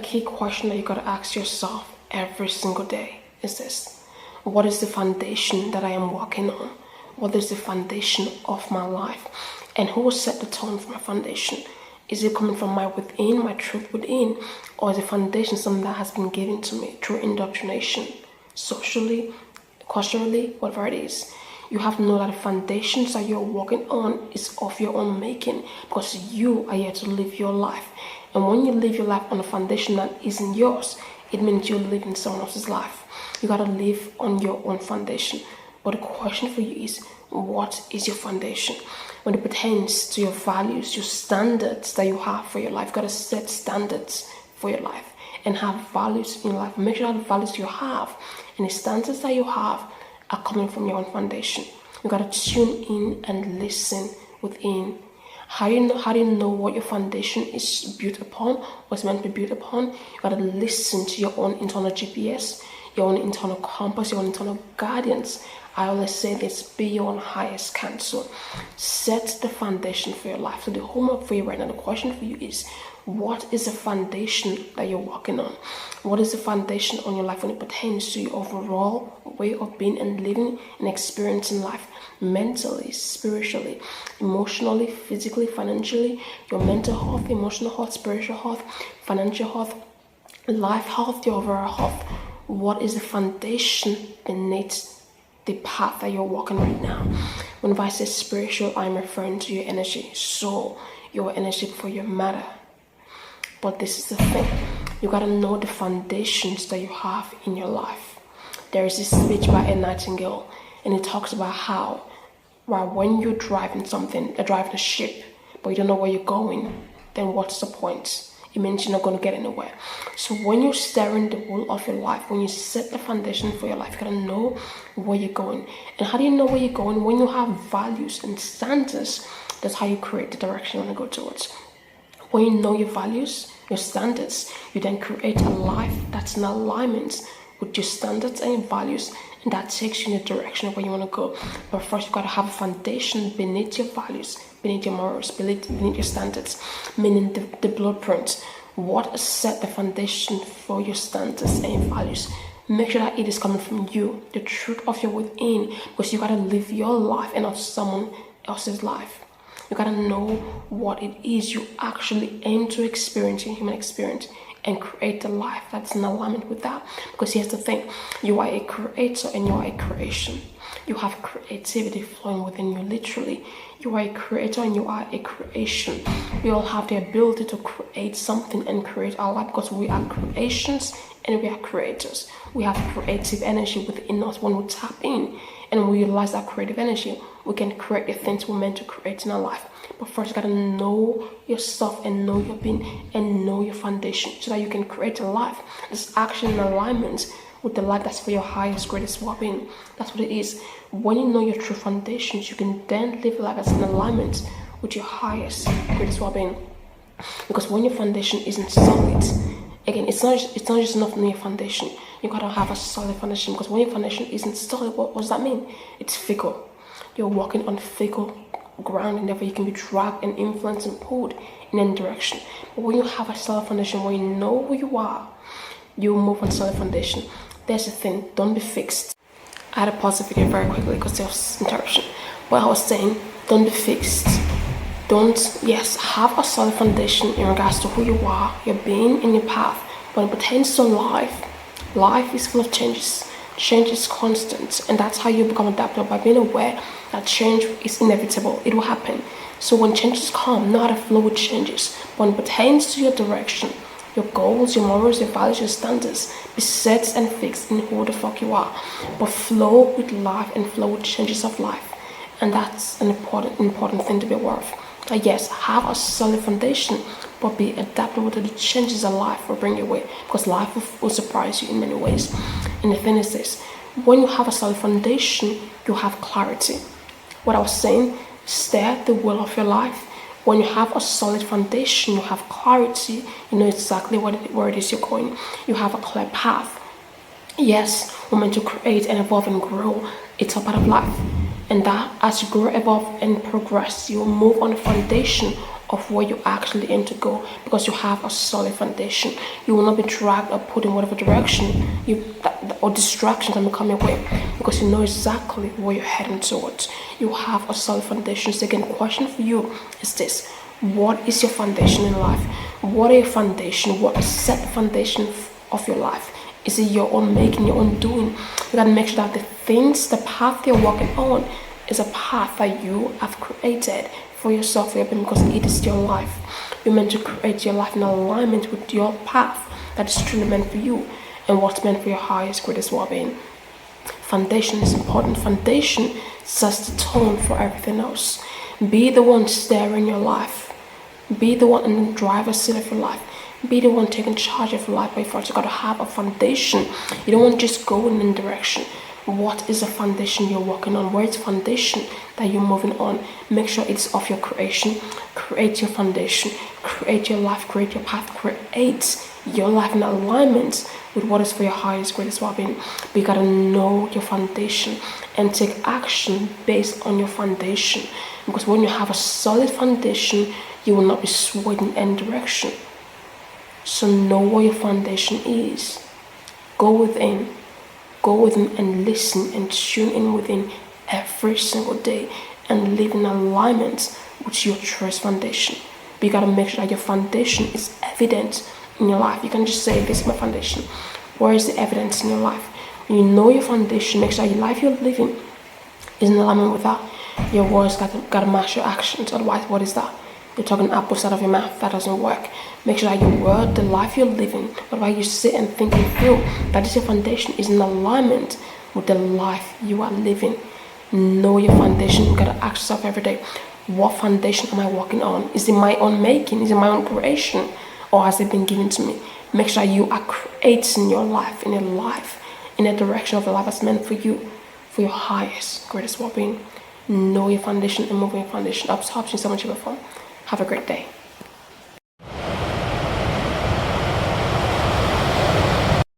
key question that you gotta ask yourself every single day is this: what is the foundation that I am walking on? What is the foundation of my life? And who will set the tone for my foundation? Is it coming from my within, my truth within, or is the foundation something that has been given to me through indoctrination, socially, culturally, whatever it is? You have to know that the foundations that you're walking on is of your own making, because you are here to live your life. And when you live your life on a foundation that isn't yours, it means you're living someone else's life. You gotta live on your own foundation. But the question for you is, what is your foundation? When it pertains to your values, your standards that you have for your life, you gotta set standards for your life and have values in your life. Make sure that the values you have and the standards that you have are coming from your own foundation. You gotta tune in and listen within. How do you know what your foundation is built upon, what's meant to be built upon? You gotta listen to your own internal GPS, your own internal compass, your own internal guidance. I always say this: be your own highest counsel. Set the foundation for your life. So the homework for you right now, the question for you is, what is the foundation that you're walking on? What is the foundation on your life when it pertains to your overall way of being and living and experiencing life? Mentally, spiritually, emotionally, physically, financially, your mental health, emotional health, spiritual health, financial health, life health, your overall health. What is the foundation beneath the path that you're walking right now? Whenever I say spiritual, I'm referring to your energy, soul, your energy for your matter. But this is the thing: you gotta know the foundations that you have in your life. There is this speech by a Nightingale, and it talks about how, when you're driving a ship, but you don't know where you're going, then what's the point? It means you're not going to get anywhere. So when you're steering the wheel of your life, when you set the foundation for your life, you gotta know where you're going. And how do you know where you're going? When you have values and standards, that's how you create the direction you want to go towards. When you know your values, your standards, you then create a life that's in alignment with your standards and your values, and that takes you in the direction of where you want to go. But first, you've got to have a foundation beneath your values, beneath your morals, beneath your standards, meaning the blueprint. What set the foundation for your standards and your values? Make sure that it is coming from you, the truth of your within, because you got to live your life and not someone else's life. You got to know what it is you actually aim to experience in human experience, and create a life that's in alignment with that. Because here's the thing: you are a creator and you are a creation. You have creativity flowing within you, literally. You are a creator and you are a creation. We all have the ability to create something and create our life, because we are creations and we are creators. We have creative energy within us. When we tap in and we utilize that creative energy, we can create the things we're meant to create in our life. But first, you gotta know yourself and know your being and know your foundation, so that you can create a life that's actually in alignment with the life that's for your highest, greatest well-being. That's what it is. When you know your true foundations, you can then live a life that's in alignment with your highest, greatest well-being. Because when your foundation isn't solid, again, it's not just enough to know your foundation. You gotta have a solid foundation, because when your foundation isn't solid, what does that mean? It's fickle. You're walking on fickle ground, and therefore you can be dragged and influenced and pulled in any direction. But when you have a solid foundation, when you know who you are, you move on solid foundation. There's the thing: don't be fixed. I had to pause the video very quickly because there was interruption. What I was saying: don't be fixed. Have a solid foundation in regards to who you are, your being, and your path. When it pertains to life is full of changes. Change is constant, and that's how you become adaptable, by being aware that change is inevitable. It will happen. So when changes come, know how to flow with changes. When it pertains to your direction, your goals, your morals, your values, your standards, be set and fixed in who the fuck you are. But flow with life and flow with changes of life. And that's an important thing to be aware of. Yes, have a solid foundation, but be adaptable to the changes that life will bring your way, because life will surprise you in many ways. And the thing is this: when you have a solid foundation, you have clarity. What I was saying, steer the wheel of your life. When you have a solid foundation, you have clarity. You know exactly where it is you're going. You have a clear path. Yes, we're meant to create and evolve and grow. It's a part of life. And that as you grow, evolve, and progress, you will move on the foundation of where you actually aim to go, because you have a solid foundation. You will not be dragged or put in whatever direction or distractions that may come your way, because you know exactly where you're heading towards. You have a solid foundation. So again, the question for you is this: what is your foundation in life? What are your foundation? What is set foundation of your life? Is it your own making, your own doing? You gotta make sure that the path you're walking on is a path that you have created for yourself, for your being, because it is your life. You're meant to create your life in alignment with your path that is truly meant for you and what's meant for your highest, greatest well-being. Foundation is important. Foundation sets the tone for everything else. Be the one steering your life. Be the one in the driver's seat of your life. Be the one taking charge of your life. But first, you got to have a foundation. You don't want to just go in a direction. What is the foundation you're working on? Where is the foundation that you're moving on? Make sure it's of your creation. Create your foundation. Create your life. Create your path. Create your life in alignment with what is for your highest, greatest well-being. But you gotta know your foundation and take action based on your foundation. Because when you have a solid foundation, you will not be swayed in any direction. So know what your foundation is. Go within and listen and tune in within every single day and live in alignment with your truest foundation. But you gotta make sure that your foundation is evident in your life. You can just say, this is my foundation. Where is the evidence in your life? When you know your foundation, make sure that your life you're living is in alignment with that. Your words gotta match your actions. Otherwise, what is that? You're talking apples out of your mouth. That doesn't work. Make sure that your word, the life you're living, whatever you sit and think and feel, that is your foundation, is in alignment with the life you are living. Know your foundation. You gotta ask yourself every day, what foundation am I walking on? Is it my own making? Is it my own creation? Or has it been given to me? Make sure you are creating your life in a direction of the life that's meant for you, for your highest, greatest well-being. Know your foundation and move your foundation up. So, helps you so much of a fun. Have a great day.